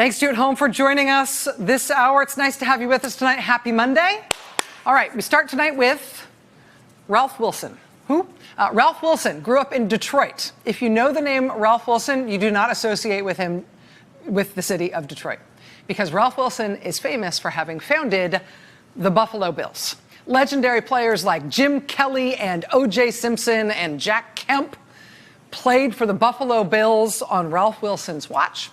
Thanks to you at home for joining us this hour. It's nice to have you with us tonight. Happy Monday. All right, we start tonight with Ralph Wilson. Who? Ralph Wilson grew up in Detroit. If you know the name Ralph Wilson, you do not associate with him with the city of Detroit, because Ralph Wilson is famous for having founded the Buffalo Bills. Legendary players like Jim Kelly and O.J. Simpson and Jack Kemp played for the Buffalo Bills on Ralph Wilson's watch.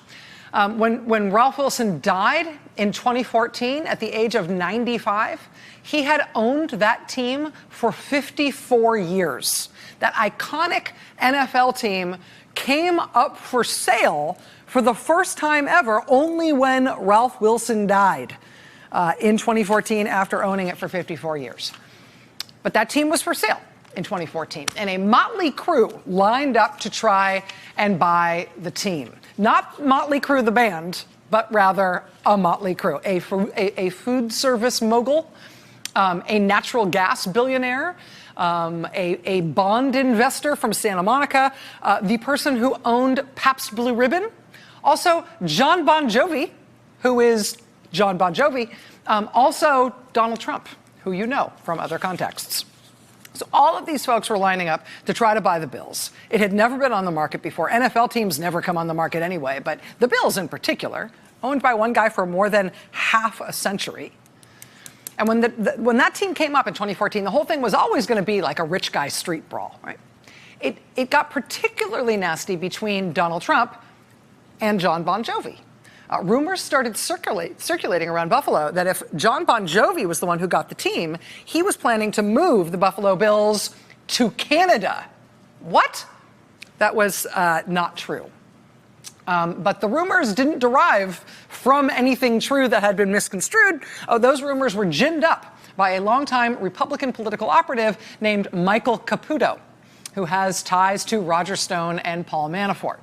When Ralph Wilson died in 2014 at the age of 95, he had owned that team for 54 years. That iconic NFL team came up for sale for the first time ever only when Ralph Wilson died in 2014 after owning it for 54 years. But that team was for sale in 2014, and a motley crew lined up to try and buy the team. Not Motley Crue the band, but rather a motley crew. A food service mogul, a natural gas billionaire, a bond investor from Santa Monica, the person who owned Pabst Blue Ribbon, also Jon Bon Jovi, who is Jon Bon Jovi, also Donald Trump, who you know from other contexts. So all of these folks were lining up to try to buy the Bills. It had never been on the market before. NFL teams never come on the market anyway, but the Bills in particular, owned by one guy for more than half a century. And when that team came up in 2014, the whole thing was always going to be like a rich guy street brawl, right? It got particularly nasty between Donald Trump and Jon Bon Jovi. Rumors started circulating around Buffalo that if Jon Bon Jovi was the one who got the team, he was planning to move the Buffalo Bills to Canada. What? That was not true. But the rumors didn't derive from anything true that had been misconstrued. Those rumors were ginned up by a longtime Republican political operative named Michael Caputo, who has ties to Roger Stone and Paul Manafort.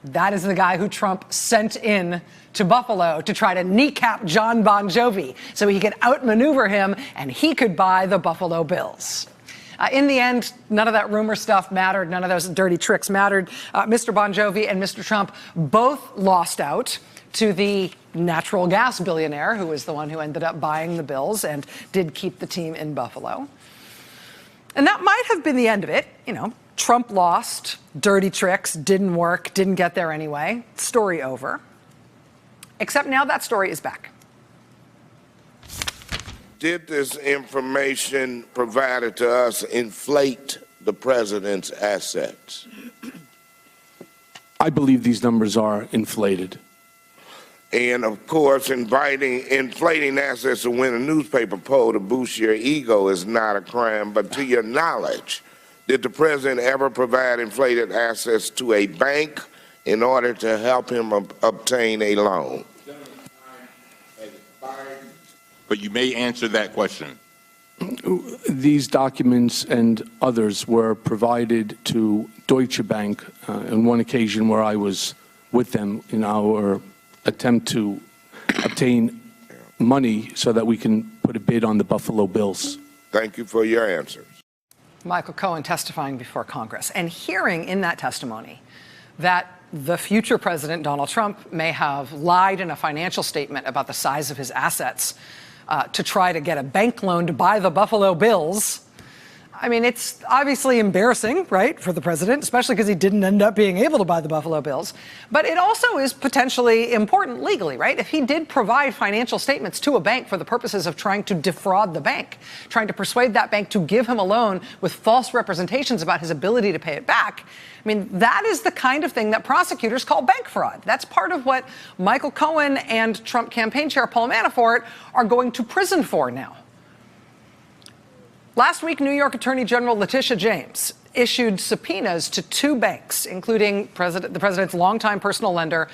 That is the guy who Trump sent in to Buffalo to try to kneecap Jon Bon Jovi so he could outmaneuver him and he could buy the Buffalo Bills. In the end, none of that rumor stuff mattered. None of those dirty tricks mattered. Mr. Bon Jovi and Mr. Trump both lost out to the natural gas billionaire, who was the one who ended up buying the Bills and did keep the team in Buffalo. And that might have been the end of it. You know, Trump lost, dirty tricks, didn't work, didn't get there anyway. Story over. Except now that story is back. Did this information provided to us inflate the president's assets? I believe these numbers are inflated. And of course, inflating assets to win a newspaper poll to boost your ego is not a crime, but to your knowledge, did the president ever provide inflated assets to a bank in order to help him obtain a loan? But you may answer that question. These documents and others were provided to Deutsche Bank on one occasion where I was with them in our attempt to obtain money so that we can put a bid on the Buffalo Bills. Thank you for your answers. Michael Cohen testifying before Congress and hearing in that testimony that the future president, Donald Trump, may have lied in a financial statement about the size of his assets to try to get a bank loan to buy the Buffalo Bills. I mean, it's obviously embarrassing, right, for the president, especially because he didn't end up being able to buy the Buffalo Bills. But it also is potentially important legally, right? If he did provide financial statements to a bank for the purposes of trying to defraud the bank, trying to persuade that bank to give him a loan with false representations about his ability to pay it back, I mean, that is the kind of thing that prosecutors call bank fraud. That's part of what Michael Cohen and Trump campaign chair Paul Manafort are going to prison for now. Last week, New York Attorney General Letitia James issued subpoenas to two banks, including the president's longtime personal lender,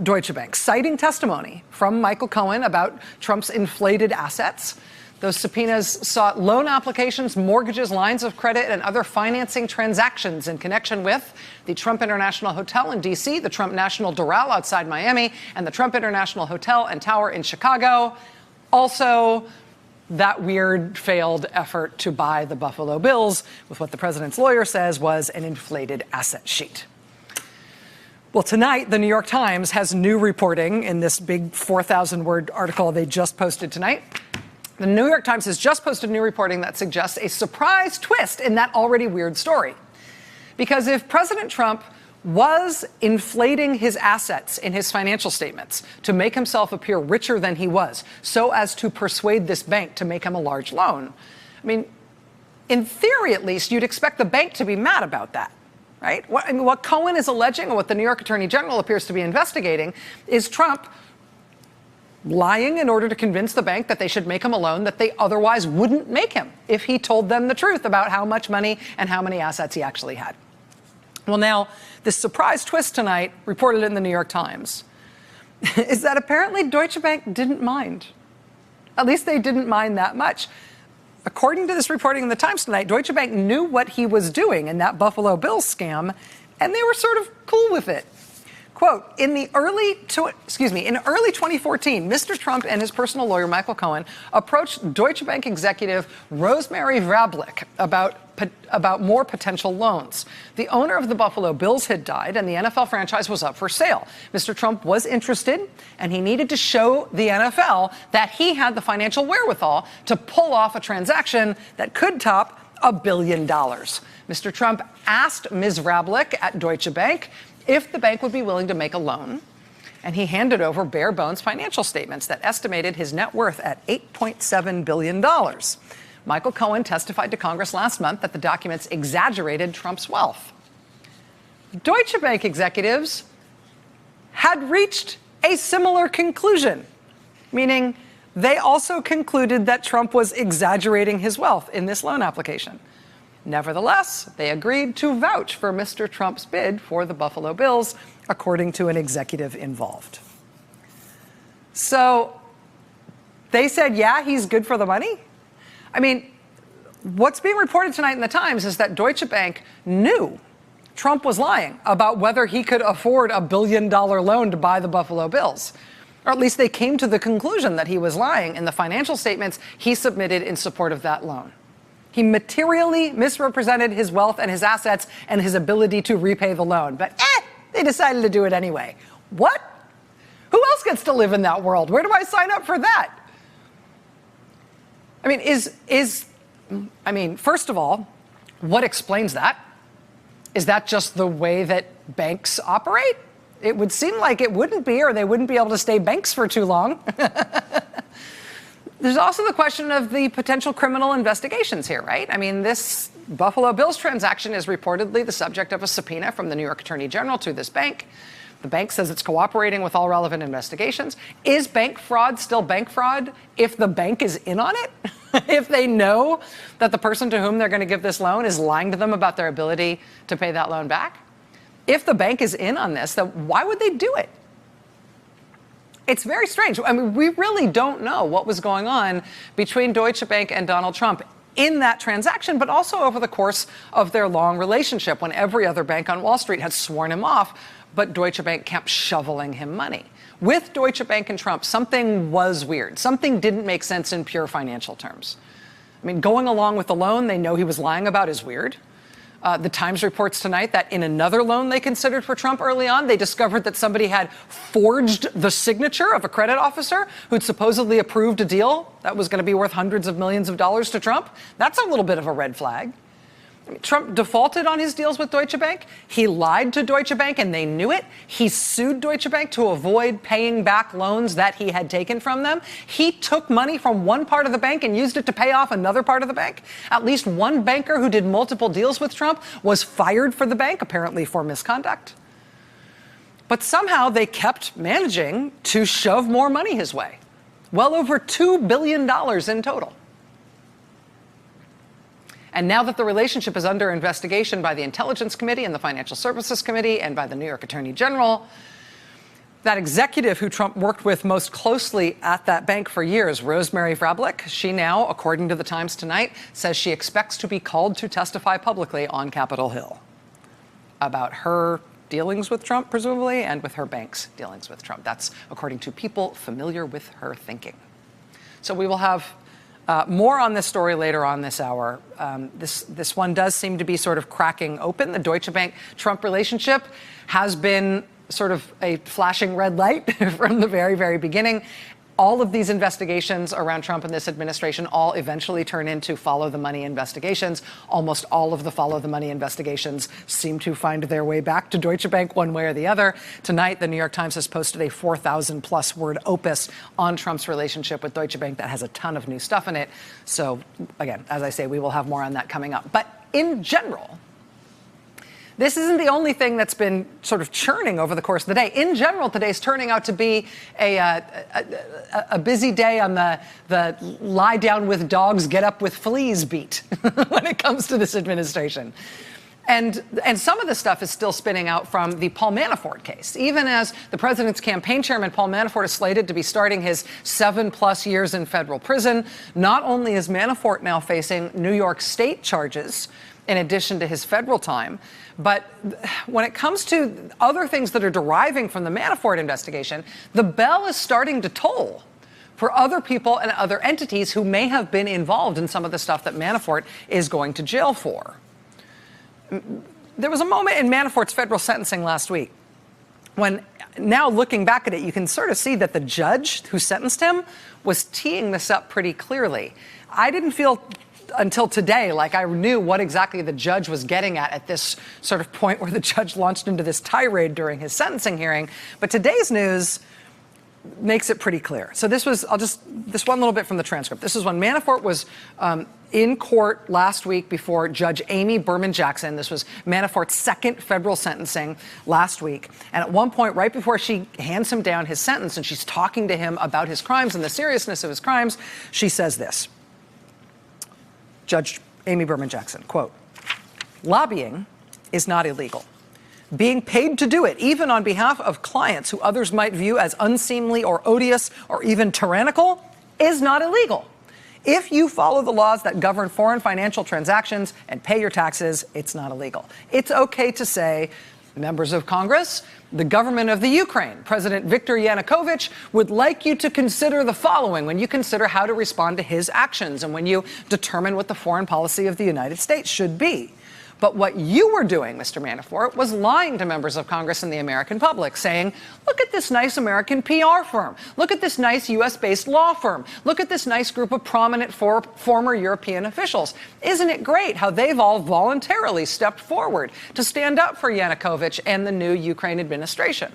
Deutsche Bank, citing testimony from Michael Cohen about Trump's inflated assets. Those subpoenas sought loan applications, mortgages, lines of credit, and other financing transactions in connection with the Trump International Hotel in D.C., the Trump National Doral outside Miami, and the Trump International Hotel and Tower in Chicago. Also, that weird failed effort to buy the Buffalo Bills with what the president's lawyer says was an inflated asset sheet. Well, tonight, the New York Times has new reporting in this big 4,000-word article they just posted tonight. The New York Times has just posted new reporting that suggests a surprise twist in that already weird story. Because if President Trump was inflating his assets in his financial statements to make himself appear richer than he was, so as to persuade this bank to make him a large loan, I mean, in theory at least, you'd expect the bank to be mad about that. Right? What Cohen is alleging, and what the New York Attorney General appears to be investigating, is Trump lying in order to convince the bank that they should make him a loan that they otherwise wouldn't make him if he told them the truth about how much money and how many assets he actually had. Well, now, this surprise twist tonight, reported in the New York Times, is that apparently Deutsche Bank didn't mind. At least they didn't mind that much. According to this reporting in the Times tonight, Deutsche Bank knew what he was doing in that Buffalo Bills scam, and they were sort of cool with it. Quote, in early 2014, Mr. Trump and his personal lawyer, Michael Cohen, approached Deutsche Bank executive Rosemary Vrablic about more potential loans. The owner of the Buffalo Bills had died, and the NFL franchise was up for sale. Mr. Trump was interested, and he needed to show the NFL that he had the financial wherewithal to pull off a transaction that could top $1 billion. Mr. Trump asked Ms. Vrablic at Deutsche Bank if the bank would be willing to make a loan, and he handed over bare bones financial statements that estimated his net worth at $8.7 billion. Michael Cohen testified to Congress last month that the documents exaggerated Trump's wealth. Deutsche Bank executives had reached a similar conclusion, meaning they also concluded that Trump was exaggerating his wealth in this loan application. Nevertheless, they agreed to vouch for Mr. Trump's bid for the Buffalo Bills, according to an executive involved. So they said, yeah, he's good for the money? I mean, what's being reported tonight in the Times is that Deutsche Bank knew Trump was lying about whether he could afford $1 billion loan to buy the Buffalo Bills. Or at least they came to the conclusion that he was lying in the financial statements he submitted in support of that loan. He materially misrepresented his wealth and his assets and his ability to repay the loan. But they decided to do it anyway. What? Who else gets to live in that world? Where do I sign up for that? I mean, first of all, what explains that? Is that just the way that banks operate? It would seem like it wouldn't be, or they wouldn't be able to stay banks for too long. There's also the question of the potential criminal investigations here, right? I mean, this Buffalo Bills transaction is reportedly the subject of a subpoena from the New York Attorney General to this bank. The bank says it's cooperating with all relevant investigations. Is bank fraud still bank fraud if the bank is in on it? If they know that the person to whom they're going to give this loan is lying to them about their ability to pay that loan back? If the bank is in on this, then why would they do it? It's very strange. I mean, we really don't know what was going on between Deutsche Bank and Donald Trump in that transaction, but also over the course of their long relationship when every other bank on Wall Street had sworn him off, but Deutsche Bank kept shoveling him money. With Deutsche Bank and Trump, something was weird. Something didn't make sense in pure financial terms. I mean, going along with the loan they know he was lying about is weird. The Times reports tonight that in another loan they considered for Trump early on, they discovered that somebody had forged the signature of a credit officer who'd supposedly approved a deal that was going to be worth hundreds of millions of dollars to Trump. That's a little bit of a red flag. Trump defaulted on his deals with Deutsche Bank. He lied to Deutsche Bank, and they knew it. He sued Deutsche Bank to avoid paying back loans that he had taken from them. He took money from one part of the bank and used it to pay off another part of the bank. At least one banker who did multiple deals with Trump was fired for the bank, apparently for misconduct. But somehow they kept managing to shove more money his way. Well over $2 billion in total. And now that the relationship is under investigation by the Intelligence Committee and the Financial Services Committee and by the New York Attorney General, that executive who Trump worked with most closely at that bank for years, Rosemary Vrablic, she now, according to the Times tonight, says she expects to be called to testify publicly on Capitol Hill about her dealings with Trump, presumably, and with her bank's dealings with Trump. That's according to people familiar with her thinking. So we will have more on this story later on this hour. This one does seem to be sort of cracking open. The Deutsche Bank-Trump relationship has been sort of a flashing red light from the very, very beginning. All of these investigations around Trump and this administration all eventually turn into follow the money investigations. Almost all of the follow the money investigations seem to find their way back to Deutsche Bank one way or the other. Tonight, the New York Times has posted a 4,000+ word opus on Trump's relationship with Deutsche Bank that has a ton of new stuff in it. So again, as I say, we will have more on that coming up. But in general, this isn't the only thing that's been sort of churning over the course of the day. In general, today's turning out to be a busy day on the lie down with dogs, get up with fleas beat when it comes to this administration. And some of the stuff is still spinning out from the Paul Manafort case. Even as the president's campaign chairman, Paul Manafort, is slated to be starting his 7+ years in federal prison, not only is Manafort now facing New York State charges in addition to his federal time, but when it comes to other things that are deriving from the Manafort investigation, the bell is starting to toll for other people and other entities who may have been involved in some of the stuff that Manafort is going to jail for. There was a moment in Manafort's federal sentencing last week when, now looking back at it, you can sort of see that the judge who sentenced him was teeing this up pretty clearly. I didn't feel until today like I knew what exactly the judge was getting at this sort of point where the judge launched into this tirade during his sentencing hearing. But today's news makes it pretty clear. So this was, this one little bit from the transcript. This is when Manafort was in court last week before Judge Amy Berman Jackson. This was Manafort's second federal sentencing last week. And at one point, right before she hands him down his sentence and she's talking to him about his crimes and the seriousness of his crimes, she says this. Judge Amy Berman Jackson, quote, "Lobbying is not illegal. Being paid to do it, even on behalf of clients who others might view as unseemly or odious or even tyrannical, is not illegal. If you follow the laws that govern foreign financial transactions and pay your taxes, it's not illegal. It's okay to say, members of Congress, the government of the Ukraine, President Viktor Yanukovych, would like you to consider the following when you consider how to respond to his actions and when you determine what the foreign policy of the United States should be. But what you were doing, Mr. Manafort, was lying to members of Congress and the American public, saying, look at this nice American PR firm. Look at this nice U.S.-based law firm. Look at this nice group of prominent former European officials. Isn't it great how they've all voluntarily stepped forward to stand up for Yanukovych and the new Ukraine administration?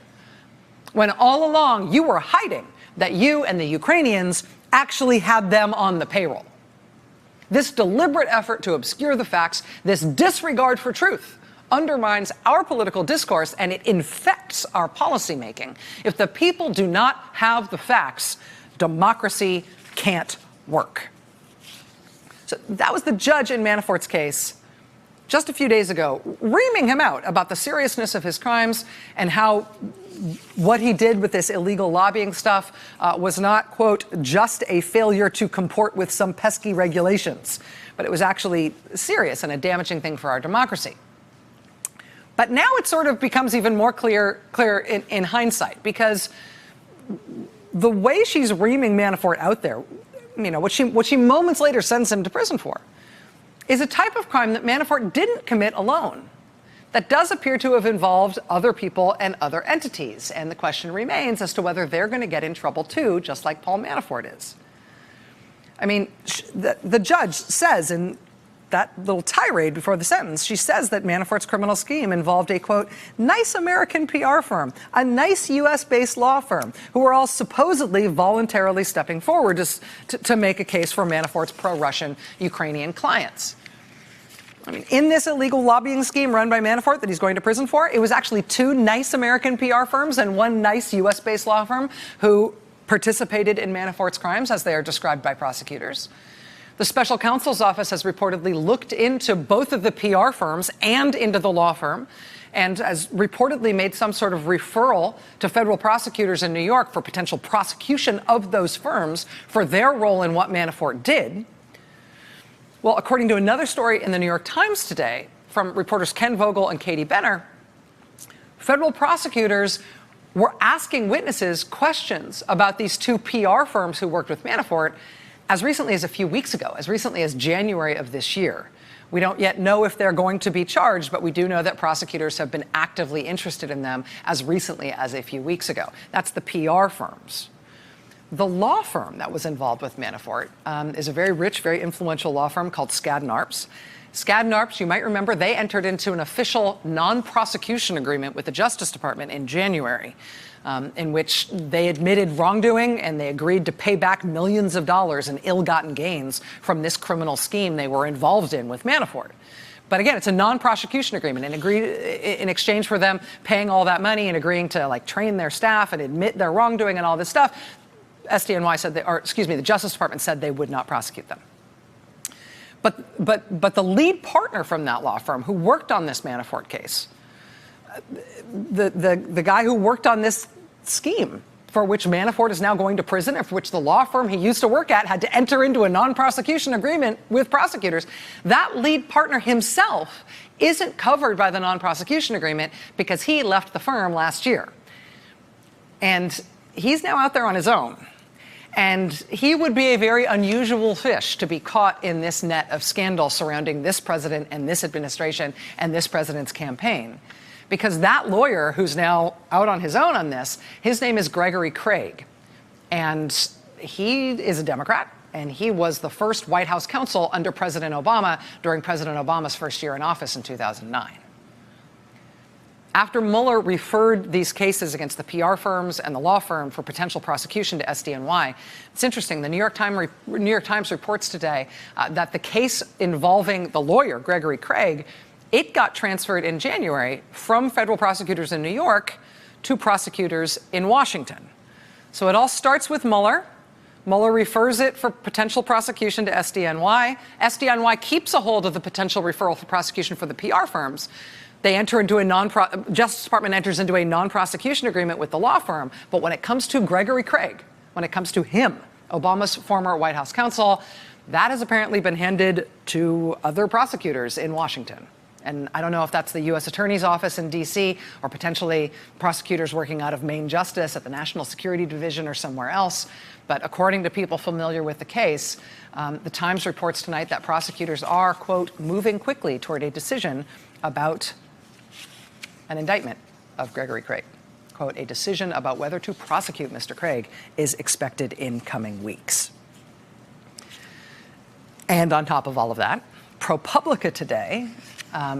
When all along you were hiding that you and the Ukrainians actually had them on the payroll. This deliberate effort to obscure the facts, this disregard for truth, undermines our political discourse and it infects our policymaking. If the people do not have the facts, democracy can't work." So that was the judge in Manafort's case just a few days ago, reaming him out about the seriousness of his crimes and how what he did with this illegal lobbying stuff was not, quote, just a failure to comport with some pesky regulations, but it was actually serious and a damaging thing for our democracy. But now it sort of becomes even more clear in hindsight, because the way she's reaming Manafort out there, you know, what she moments later sends him to prison for, is a type of crime that Manafort didn't commit alone, that does appear to have involved other people and other entities. And the question remains as to whether they're going to get in trouble too, just like Paul Manafort is. I mean, the judge says in that little tirade before the sentence, she says that Manafort's criminal scheme involved a, quote, nice American PR firm, a nice U.S.-based law firm, who were all supposedly voluntarily stepping forward to make a case for Manafort's pro-Russian Ukrainian clients. I mean, in this illegal lobbying scheme run by Manafort that he's going to prison for, it was actually two nice American PR firms and one nice U.S.-based law firm who participated in Manafort's crimes, as they are described by prosecutors. The special counsel's office has reportedly looked into both of the PR firms and into the law firm, and has reportedly made some sort of referral to federal prosecutors in New York for potential prosecution of those firms for their role in what Manafort did. Well, according to another story in the New York Times today from reporters Ken Vogel and Katie Benner, federal prosecutors were asking witnesses questions about these two PR firms who worked with Manafort as recently as a few weeks ago, as recently as January of this year, We don't yet know if they're going to be charged, but we do know that prosecutors have been actively interested in them as recently as a few weeks ago. That's the PR firms. The law firm that was involved with Manafort is a very rich, very influential law firm called Skadden Arps. Skadden Arps, you might remember, they entered into an official non-prosecution agreement with the Justice Department in January, in which they admitted wrongdoing and they agreed to pay back millions of dollars in ill-gotten gains from this criminal scheme they were involved in with Manafort. But again, it's a non-prosecution agreement, and in exchange for them paying all that money and agreeing to train their staff and admit their wrongdoing and all this stuff, SDNY said, the Justice Department said they would not prosecute them. But the lead partner from that law firm who worked on this Manafort case, the guy who worked on this scheme for which Manafort is now going to prison, and for which the law firm he used to work at had to enter into a non-prosecution agreement with prosecutors, that lead partner himself isn't covered by the non-prosecution agreement because he left the firm last year. And he's now out there on his own. And he would be a very unusual fish to be caught in this net of scandal surrounding this president and this administration and this president's campaign. Because that lawyer who's now out on his own on this, his name is Gregory Craig. And he is a Democrat, and he was the first White House counsel under President Obama during President Obama's first year in office in 2009. After Mueller referred these cases against the PR firms and the law firm for potential prosecution to SDNY, it's interesting. The New York Times reports today that the case involving the lawyer, Gregory Craig, it got transferred in January from federal prosecutors in New York to prosecutors in Washington. So it all starts with Mueller. Mueller refers it for potential prosecution to SDNY. SDNY keeps a hold of the potential referral for prosecution for the PR firms. They enter into Justice Department enters into a non-prosecution agreement with the law firm. But when it comes to Gregory Craig, when it comes to him, Obama's former White House counsel, that has apparently been handed to other prosecutors in Washington. And I don't know if that's the U.S. Attorney's Office in D.C. or potentially prosecutors working out of Main Justice at the National Security Division or somewhere else. But according to people familiar with the case, the Times reports tonight that prosecutors are, quote, moving quickly toward a decision about an indictment of Gregory Craig. Quote, a decision about whether to prosecute Mr. Craig is expected in coming weeks. And on top of all of that, ProPublica today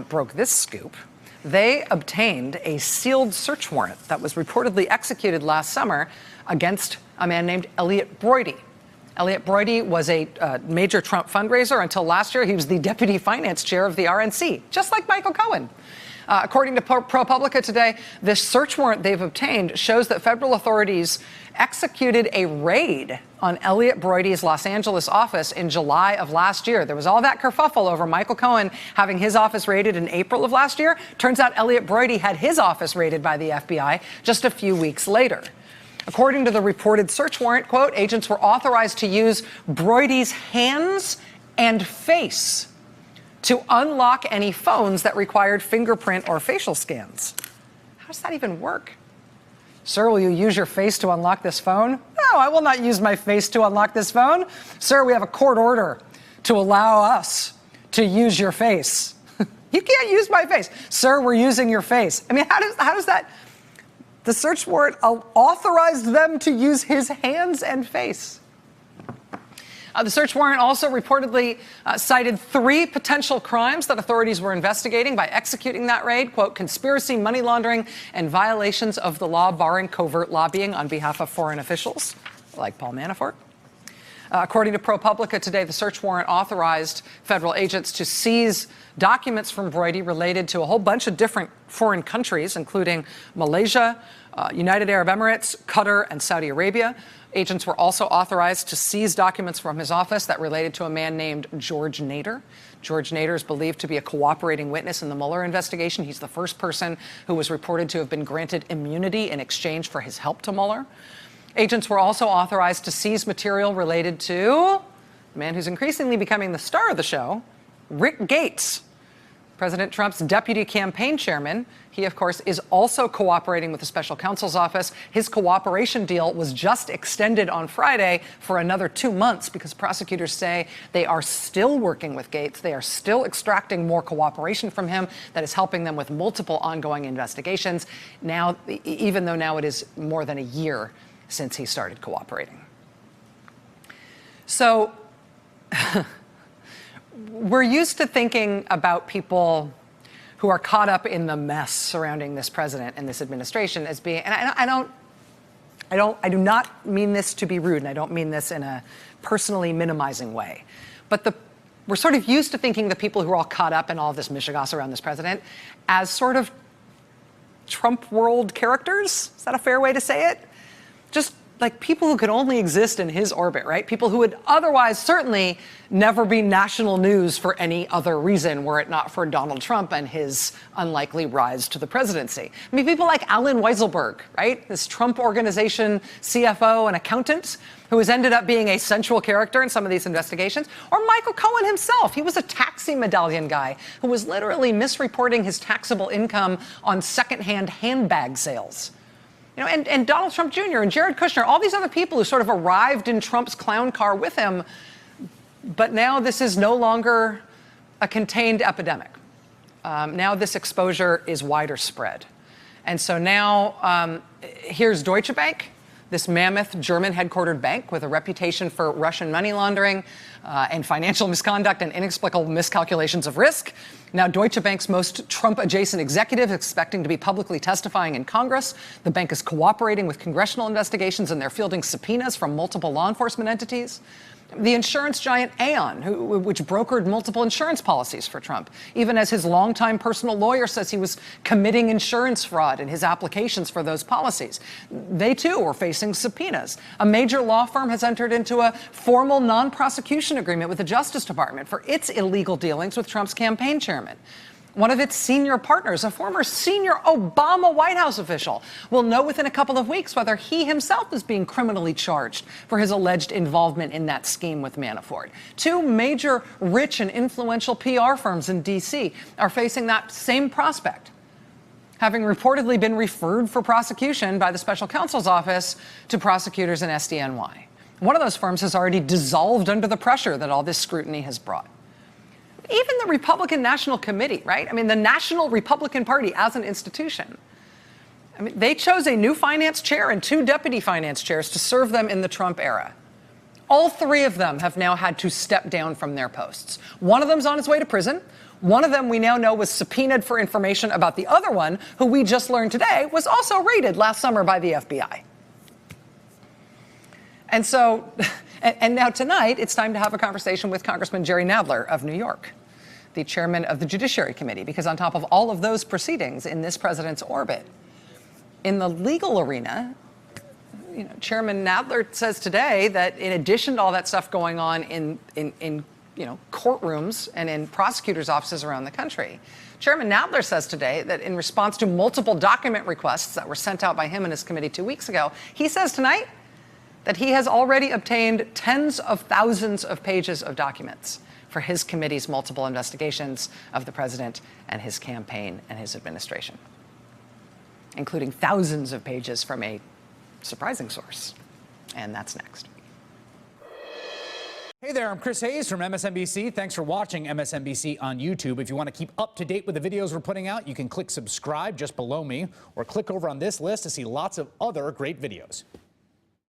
broke this scoop. They obtained a sealed search warrant that was reportedly executed last summer against a man named Elliot Broidy. Elliot Broidy was a major Trump fundraiser until last year. He was the deputy finance chair of the RNC, just like Michael Cohen. According to ProPublica today, this search warrant they've obtained shows that federal authorities executed a raid on Elliot Broidy's Los Angeles office in July of last year. There was all that kerfuffle over Michael Cohen having his office raided in April of last year. Turns out Elliot Broidy had his office raided by the FBI just a few weeks later. According to the reported search warrant, quote, agents were authorized to use Broidy's hands and face to unlock any phones that required fingerprint or facial scans. How does that even work? Sir, will you use your face to unlock this phone? No, I will not use my face to unlock this phone. Sir, we have a court order to allow us to use your face. You can't use my face. Sir, we're using your face. I mean, how does that? The search warrant authorized them to use his hands and face. The search warrant also reportedly cited 3 potential crimes that authorities were investigating by executing that raid, quote, conspiracy, money laundering, and violations of the law barring covert lobbying on behalf of foreign officials, like Paul Manafort. According to ProPublica today, the search warrant authorized federal agents to seize documents from Broidy related to a whole bunch of different foreign countries, including Malaysia, United Arab Emirates, Qatar, and Saudi Arabia. Agents were also authorized to seize documents from his office that related to a man named George Nader. George Nader is believed to be a cooperating witness in the Mueller investigation. He's the first person who was reported to have been granted immunity in exchange for his help to Mueller. Agents were also authorized to seize material related to the man who's increasingly becoming the star of the show, Rick Gates. President Trump's deputy campaign chairman, he, of course, is also cooperating with the special counsel's office. His cooperation deal was just extended on Friday for another 2 months because prosecutors say they are still working with Gates. They are still extracting more cooperation from him that is helping them with multiple ongoing investigations. Now, even though now it is more than a year since he started cooperating. So we're used to thinking about people who are caught up in the mess surrounding this president and this administration as being, and I do not mean this to be rude, and I don't mean this in a personally minimizing way, but we're sort of used to thinking the people who are all caught up in all of this mishigas around this president as sort of Trump world characters. Is that a fair way to say it? Just like people who could only exist in his orbit, right? People who would otherwise certainly never be national news for any other reason were it not for Donald Trump and his unlikely rise to the presidency. I mean, people like Alan Weisselberg, right? This Trump Organization CFO and accountant who has ended up being a central character in some of these investigations. Or Michael Cohen himself. He was a taxi medallion guy who was literally misreporting his taxable income on secondhand handbag sales. You know, and Donald Trump Jr. and Jared Kushner, all these other people who sort of arrived in Trump's clown car with him, but now this is no longer a contained epidemic. Now this exposure is wider spread. And so now here's Deutsche Bank, this mammoth German-headquartered bank with a reputation for Russian money laundering and financial misconduct and inexplicable miscalculations of risk. Now, Deutsche Bank's most Trump-adjacent executive is expecting to be publicly testifying in Congress. The bank is cooperating with congressional investigations, and they're fielding subpoenas from multiple law enforcement entities. The insurance giant Aon, which brokered multiple insurance policies for Trump, even as his longtime personal lawyer says he was committing insurance fraud in his applications for those policies. They, too, are facing subpoenas. A major law firm has entered into a formal non-prosecution agreement with the Justice Department for its illegal dealings with Trump's campaign chairman. One of its senior partners, a former senior Obama White House official, will know within a couple of weeks whether he himself is being criminally charged for his alleged involvement in that scheme with Manafort. Two major rich and influential PR firms in D.C. are facing that same prospect, having reportedly been referred for prosecution by the special counsel's office to prosecutors in SDNY. One of those firms has already dissolved under the pressure that all this scrutiny has brought. Even the Republican National Committee, right? I mean, the National Republican Party as an institution. I mean, they chose a new finance chair and 2 deputy finance chairs to serve them in the Trump era. All 3 of them have now had to step down from their posts. One of them's on his way to prison. One of them we now know was subpoenaed for information about the other one, who we just learned today was also raided last summer by the FBI. And so, and now tonight, it's time to have a conversation with Congressman Jerry Nadler of New York, the chairman of the Judiciary Committee, because on top of all of those proceedings in this president's orbit, in the legal arena, you know, Chairman Nadler says today that in addition to all that stuff going on in courtrooms and in prosecutors' offices around the country, Chairman Nadler says today that in response to multiple document requests that were sent out by him and his committee 2 weeks ago, he says tonight that he has already obtained tens of thousands of pages of documents for his committee's multiple investigations of the president and his campaign and his administration, including thousands of pages from a surprising source. And that's next. Hey there, I'm Chris Hayes from MSNBC. Thanks for watching MSNBC on YouTube. If you want to keep up to date with the videos we're putting out, you can click subscribe just below me or click over on this list to see lots of other great videos.